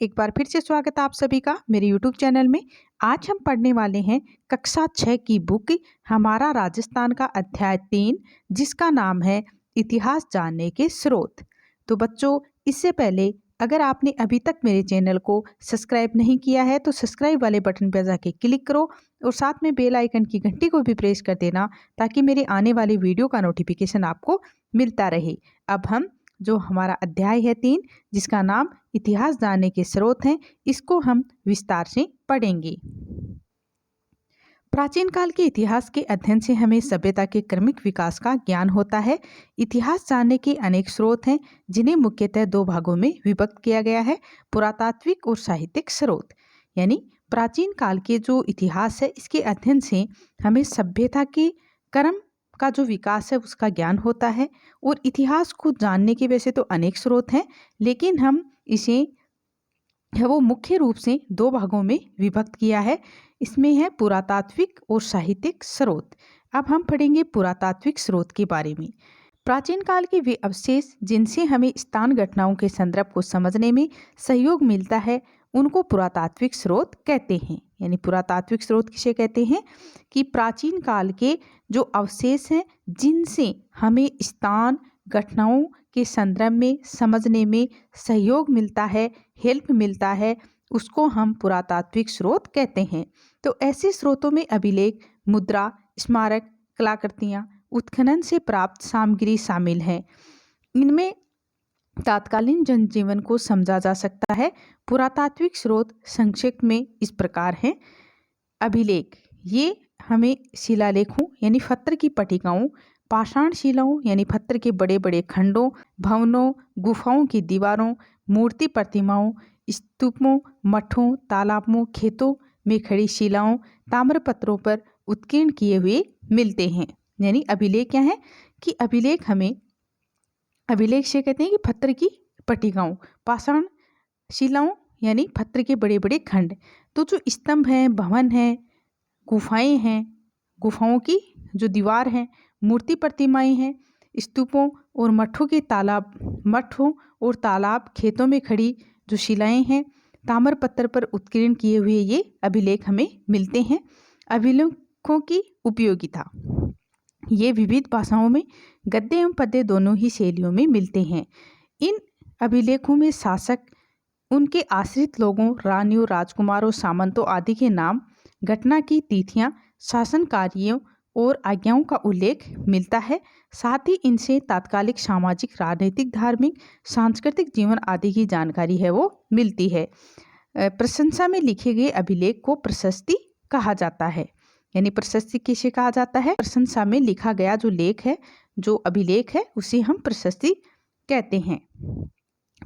एक बार फिर से स्वागत है आप सभी का मेरे YouTube चैनल में। आज हम पढ़ने वाले हैं कक्षा 6 की बुक हमारा राजस्थान का अध्याय 3, जिसका नाम है इतिहास जानने के स्रोत। तो बच्चों, इससे पहले अगर आपने अभी तक मेरे चैनल को सब्सक्राइब नहीं किया है तो सब्सक्राइब वाले बटन पर जाके क्लिक करो और साथ में बेल आइकन की घंटी को भी प्रेस कर देना, ताकि मेरे आने वाली वीडियो का नोटिफिकेशन आपको मिलता रहे। अब हम जो हमारा अध्याय है 3, जिसका नाम इतिहास जानने के स्रोत हैं, इसको हम विस्तार से पढ़ेंगे। प्राचीन काल के इतिहास के अध्ययन से हमें सभ्यता के क्रमिक विकास का ज्ञान होता है। इतिहास जानने के अनेक स्रोत हैं, जिन्हें मुख्यतः 2 भागों में विभक्त किया गया है, पुरातात्विक और साहित्यिक स्रोत। यानी प्राचीन काल के जो इतिहास है, इसके अध्ययन से हमें सभ्यता के क्रम का जो विकास है उसका ज्ञान होता है। और इतिहास को जानने के वैसे तो अनेक स्रोत हैं, लेकिन हम इसे वो मुख्य रूप से 2 भागों में विभक्त किया है। इसमें है पुरातात्विक और साहित्यिक स्रोत। अब हम पढ़ेंगे पुरातात्विक स्रोत के बारे में। प्राचीन काल के वे अवशेष जिनसे हमें स्थान घटनाओं के संदर्भ को समझने में सहयोग मिलता है, उनको पुरातात्विक स्रोत कहते हैं। यानी पुरातात्विक स्रोत किसे कहते हैं कि प्राचीन काल के जो अवशेष हैं जिनसे हमें स्थान घटनाओं के संदर्भ में समझने में सहयोग मिलता है, हेल्प मिलता है, उसको हम पुरातात्विक स्रोत कहते हैं। तो ऐसे स्रोतों में अभिलेख, मुद्रा, स्मारक, कलाकृतियाँ, उत्खनन से प्राप्त सामग्री शामिल हैं। इनमें तात्कालीन जनजीवन को समझा जा सकता है। पुरातात्विक स्रोत संक्षिप्त में इस प्रकार हैं। अभिलेख, ये हमें शिलालेखों यानी पत्थर की पट्टिकाओं, पाषाण शिलाओं यानी पत्थर के बड़े बड़े खंडों, भवनों, गुफाओं की दीवारों, मूर्ति प्रतिमाओं, स्तूपों, मठों, तालाबों, खेतों में खड़ी शिलाओं, ताम्रपत्रों पर उत्कीर्ण किए हुए मिलते हैं। यानी अभिलेख क्या है कि अभिलेख हमें, अभिलेख से कहते हैं कि पत्थर की पट्टिकाओं, पाषाण शिलाओं यानी पत्थर के बड़े बड़े खंड, तो जो स्तंभ हैं, भवन हैं, गुफाएं हैं, गुफाओं की जो दीवार हैं, मूर्ति प्रतिमाएं हैं, स्तूपों और मठों के तालाब, मठों और तालाब, खेतों में खड़ी जो शिलाएं हैं, ताम्र पत्थर पर उत्कीर्ण किए हुए ये अभिलेख हमें मिलते हैं। अभिलेखों की उपयोगिता, ये विविध भाषाओं में गद्य एवं पद्य दोनों ही शैलियों में मिलते हैं। इन अभिलेखों में शासक, उनके आश्रित लोगों, रानियों, राजकुमारों, सामंतों आदि के नाम, घटना की तिथियां, शासन कार्यों और आज्ञाओं का उल्लेख मिलता है। साथ ही इनसे तात्कालिक सामाजिक, राजनीतिक, धार्मिक, सांस्कृतिक जीवन आदि की जानकारी है वो मिलती है। प्रशंसा में लिखे गए अभिलेख को प्रशस्ति कहा जाता है। यानी प्रशस्ति किसे कहा जाता है? प्रशंसा में लिखा गया जो लेख है, जो अभिलेख है, उसे हम प्रशस्ति कहते हैं।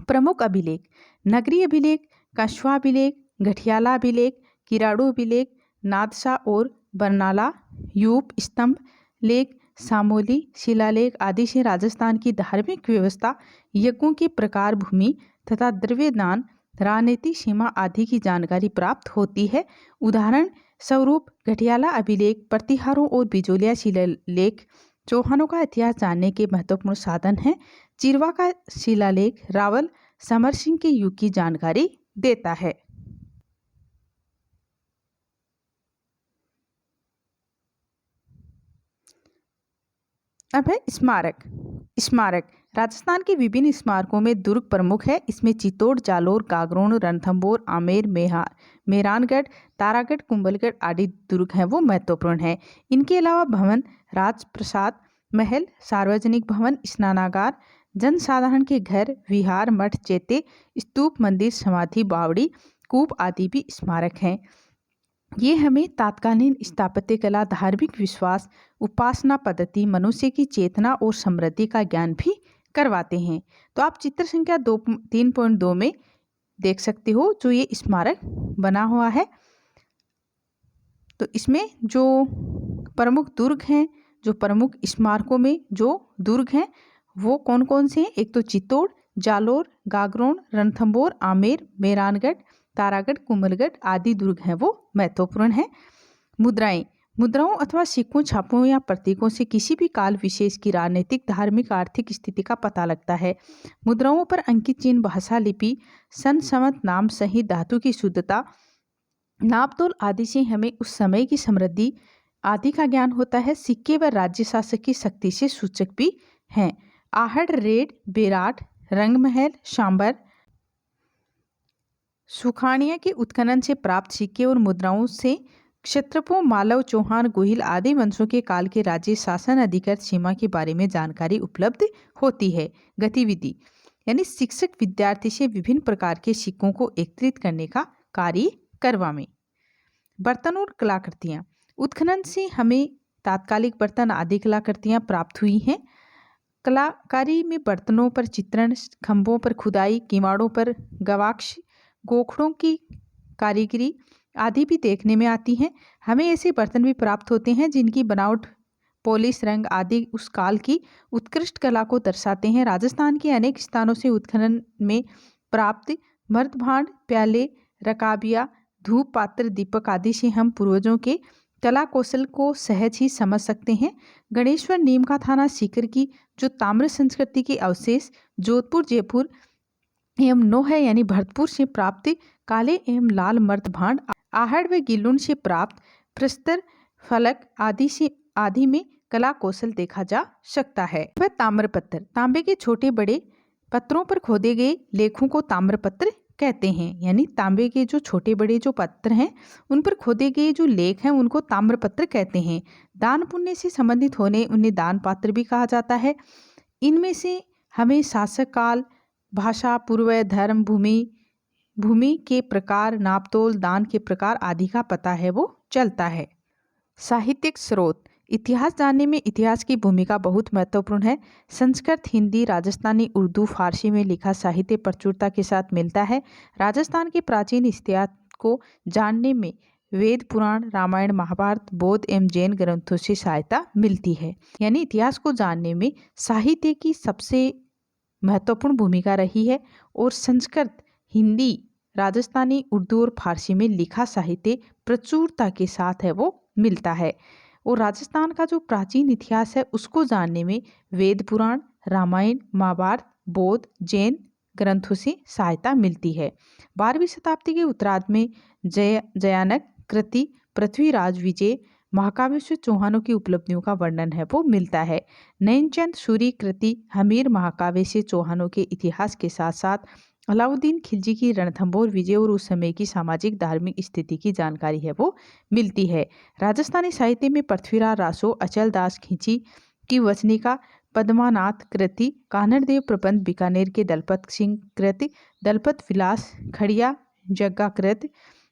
प्रमुख अभिलेख, नगरीय अभिलेख, कछुआ अभिलेख, गठियाला अभिलेख, किराड़ू अभिलेख, नादशा और बरनाला, यूप, स्तंभ लेख, सामोली, शिलालेख आदि से राजस्थान की धार्मिक व्यवस्था, यज्ञों के प्रकार, भूमि तथा द्रव्यदान, राजनीति, सीमा आदि की जानकारी प्राप्त होती है। उदाहरण स्वरूप गठियाला अभिलेख प्रतिहारों और बिजोलिया शिलालेख चौहानों का इतिहास जानने के महत्वपूर्ण साधन है। चिरवा का शिलालेख रावल समर सिंह के युग की जानकारी देता है। अब है स्मारक। स्मारक, राजस्थान के विभिन्न स्मारकों में दुर्ग प्रमुख है। इसमें चित्तौड़, जालोर, गागरोन, रणथंभौर, आमेर, मेहरानगढ़, तारागढ़, कुंभलगढ़ आदि दुर्ग हैं वो महत्वपूर्ण है। इनके अलावा भवन, राजप्रसाद, महल, सार्वजनिक भवन, स्नानागार, जनसाधारण के घर, विहार, मठ, चैत्य, स्तूप, मंदिर, समाधि, बावड़ी, कूप आदि भी स्मारक हैं। ये हमें तात्कालीन स्थापत्य कला, धार्मिक विश्वास, उपासना पद्धति, मनुष्य की चेतना और समृद्धि का ज्ञान भी करवाते हैं। तो आप चित्र संख्या 3.2 में देख सकते हो जो ये स्मारक बना हुआ है। तो इसमें जो प्रमुख दुर्ग हैं, जो प्रमुख स्मारकों में जो दुर्ग हैं वो कौन कौन से हैं? एक तो चित्तौड़, जालोर, गागरोन, रणथंभौर, आमेर, मेहरानगढ़, तारागढ़, कुंभलगढ़ आदि दुर्ग हैं वो महत्वपूर्ण हैं। मुद्राएं, मुद्राओं अथवा सिक्कों, छापों या प्रतीकों से किसी भी काल विशेष की राजनीतिक, धार्मिक, आर्थिक स्थिति का पता लगता है। मुद्राओं पर अंकित चिन्ह, भाषा, लिपि, सन, संवत, नाम सहित धातु की शुद्धता, नापतोल आदि से हमें उस समय की समृद्धि आदि का ज्ञान होता है। सिक्के व राज्य शासक की शक्ति से सूचक भी हैं। आहड़, रेड, बेराट, रंगमहल, सांबर, सुखाड़िया के उत्खनन से प्राप्त सिक्के और मुद्राओं से क्षत्रपों, मालव, चौहान, गोहिल आदि वंशों के काल के राज्य शासन, अधिकार, सीमा के बारे में जानकारी उपलब्ध होती है। गतिविधि यानी शिक्षक विद्यार्थी से विभिन्न प्रकार के सिक्कों को एकत्रित करने का कार्य करवाएं। बर्तन और कलाकृतियाँ, उत्खनन से हमें तात्कालिक बर्तन आदि कलाकृतियाँ प्राप्त हुई हैं। कलाकारी में बर्तनों पर चित्रण, खंभों पर खुदाई, किवाड़ों पर गवाक्ष, गोखड़ों की कारीगरी आदि भी देखने में आती हैं। हमें ऐसे बर्तन भी प्राप्त होते हैं जिनकी बनावट, पॉलिश, रंग आदि उस काल की उत्कृष्ट कला को दर्शाते हैं। राजस्थान के अनेक स्थानों से उत्खनन में प्राप्त मर्दभांड, प्याले, रकाबिया, धूप पात्र, दीपक आदि से हम पूर्वजों के कला कौशल को सहज ही समझ सकते हैं। गणेश्वर, नीम का थाना, सीकर की जो ताम्र संस्कृति के अवशेष, जोधपुर, जयपुर एवं नोह यानी भरतपुर से प्राप्त काले एवं लाल मर्दभांड, आहड़ व गिलुन से प्राप्त प्रस्तर, फलक आदि में कला कौशल देखा जा सकता है। वह ताम्रपत्र, तांबे के छोटे बड़े पत्रों पर खोदे गए लेखों को ताम्रपत्र कहते हैं। यानी तांबे के जो छोटे बड़े जो पत्थर हैं उन पर खोदे गए जो लेख हैं उनको ताम्रपत्र कहते हैं। दान पुण्य से संबंधित होने उन्हें दान पात्र भी कहा जाता है। इनमें से हमें शासक काल, भाषा, पूर्व, धर्म, भूमि के प्रकार, नापतोल, दान के प्रकार आदि का पता है वो चलता है। साहित्यिक स्रोत, इतिहास जानने में इतिहास की भूमिका बहुत महत्वपूर्ण है। संस्कृत, हिंदी, राजस्थानी, उर्दू, फारसी में लिखा साहित्य प्रचुरता के साथ मिलता है। राजस्थान के प्राचीन इतिहास को जानने में वेद, पुराण, रामायण, महाभारत, बौद्ध एवं जैन ग्रंथों से सहायता मिलती है। यानी इतिहास को जानने में साहित्य की सबसे महत्वपूर्ण भूमिका रही है और संस्कृत, हिंदी, राजस्थानी, उर्दू और फारसी में लिखा साहित्य प्रचुरता के साथ है वो मिलता है। और राजस्थान का जो प्राचीन इतिहास है उसको जानने में वेद, पुराण, रामायण, महाभारत, बौद्ध, जैन ग्रंथों से सहायता मिलती है। 12वीं शताब्दी के उत्तरार्ध में जयानक कृति, पृथ्वीराज विजय, महाकाव्य से चौहानों की उपलब्धियों का वर्णन है वो मिलता है। नैनचंद सूरी कृति, हमीर महाकाव्य से चौहानों के इतिहास के साथ साथ अलाउद्दीन खिलजी की रणथंभौर विजय और उस समय की सामाजिक धार्मिक स्थिति की जानकारी है वो मिलती है। राजस्थानी साहित्य में पृथ्वीराज रासो, अचल दास खींची की वचनिका, पद्मानाथ कृति, कानड़देव प्रबंध, बीकानेर के दलपत सिंह कृति, दलपत विलास, खड़िया जग्गा कृति,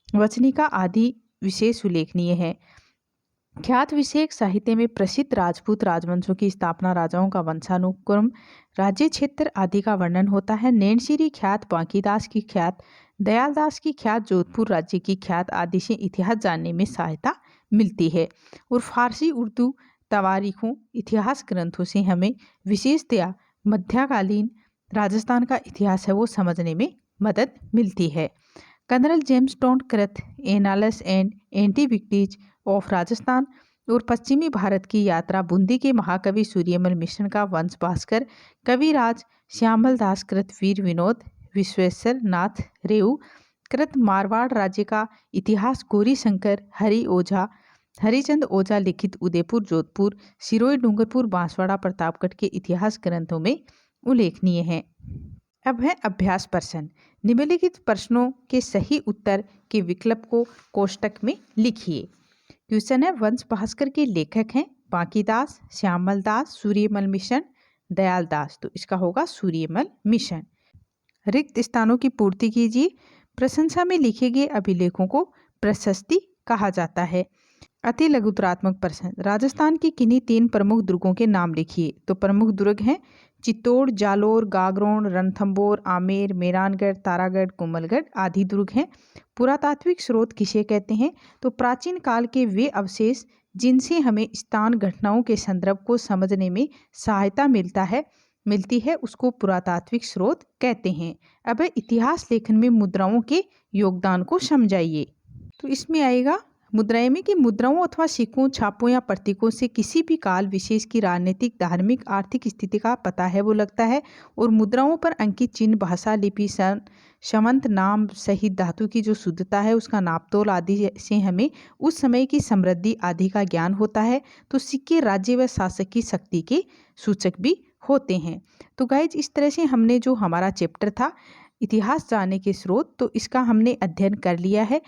वचनिका आदि विशेष उल्लेखनीय है। ख्यात विषयक साहित्य में प्रसिद्ध राजपूत राजवंशों की स्थापना, राजाओं का वंशानुक्रम, राज्य क्षेत्र आदि का वर्णन होता है। नैनशिरी ख्यात, बांकीदास की ख्यात, दयालदास की ख्यात, जोधपुर राज्य की ख्यात आदि से इतिहास जानने में सहायता मिलती है। और फारसी, उर्दू तवारीखों, इतिहास ग्रंथों से हमें विशेषतया मध्यकालीन राजस्थान का इतिहास है वो समझने में मदद मिलती है। कर्नल जेम्स टोंट कृत एनालस एंड एंटीविक्टीज ऑफ राजस्थान और पश्चिमी भारत की यात्रा, बूंदी के महाकवि सूर्यमल मिश्र का वंश भास्कर, कविराज श्यामल दास कृत वीर विनोद विश्वेश्वर नाथ रेऊ कृत मारवाड़ राज्य का इतिहास, गौरी शंकर हरिचंद ओझा लिखित उदयपुर, जोधपुर, सिरोही, डूंगरपुर, बांसवाड़ा, प्रतापगढ़ के इतिहास ग्रंथों में उल्लेखनीय हैं। अब है अभ्यास प्रश्न। निम्नलिखित प्रश्नों के सही उत्तर के विकल्प को कोष्टक में लिखिए। क्वेश्चन है, वंश भास्कर के लेखक हैं बांकीदास, श्यामल दास, सूर्यमल मिशन, दयाल दास। तो इसका होगा सूर्यमल मिशन। रिक्त स्थानों की पूर्ति कीजिए। प्रशंसा में लिखे गए अभिलेखों को प्रशस्ति कहा जाता है। अति लघुतरात्मक प्रश्न, राजस्थान की किन्हीं 3 प्रमुख दुर्गों के नाम लिखिए। तो प्रमुख दुर्ग हैं चित्तौड़, जालोर, गागरोन, रणथंभौर, आमेर, मेहरानगढ़, तारागढ़, कोमलगढ़ आदि दुर्ग हैं। पुरातात्विक स्रोत किसे कहते हैं? तो प्राचीन काल के वे अवशेष जिनसे हमें स्थान घटनाओं के संदर्भ को समझने में सहायता मिलती है उसको पुरातात्विक स्रोत कहते हैं। अब इतिहास लेखन में मुद्राओं के योगदान को समझाइए। तो इसमें आएगा मुद्राएं में कि मुद्राओं अथवा सिक्कों, छापों या प्रतीकों से किसी भी काल विशेष की राजनीतिक, धार्मिक, आर्थिक स्थिति का पता है वो लगता है। और मुद्राओं पर अंकित चिन्ह, भाषा, लिपि, शमंत, नाम सहित धातु की जो शुद्धता है, उसका नापतोल आदि से हमें उस समय की समृद्धि आदि का ज्ञान होता है। तो सिक्के राज्य व शासक की शक्ति के सूचक भी होते हैं। तो गाइज, इस तरह से हमने जो हमारा चैप्टर था इतिहास जानने के स्रोत, तो इसका हमने अध्ययन कर लिया है।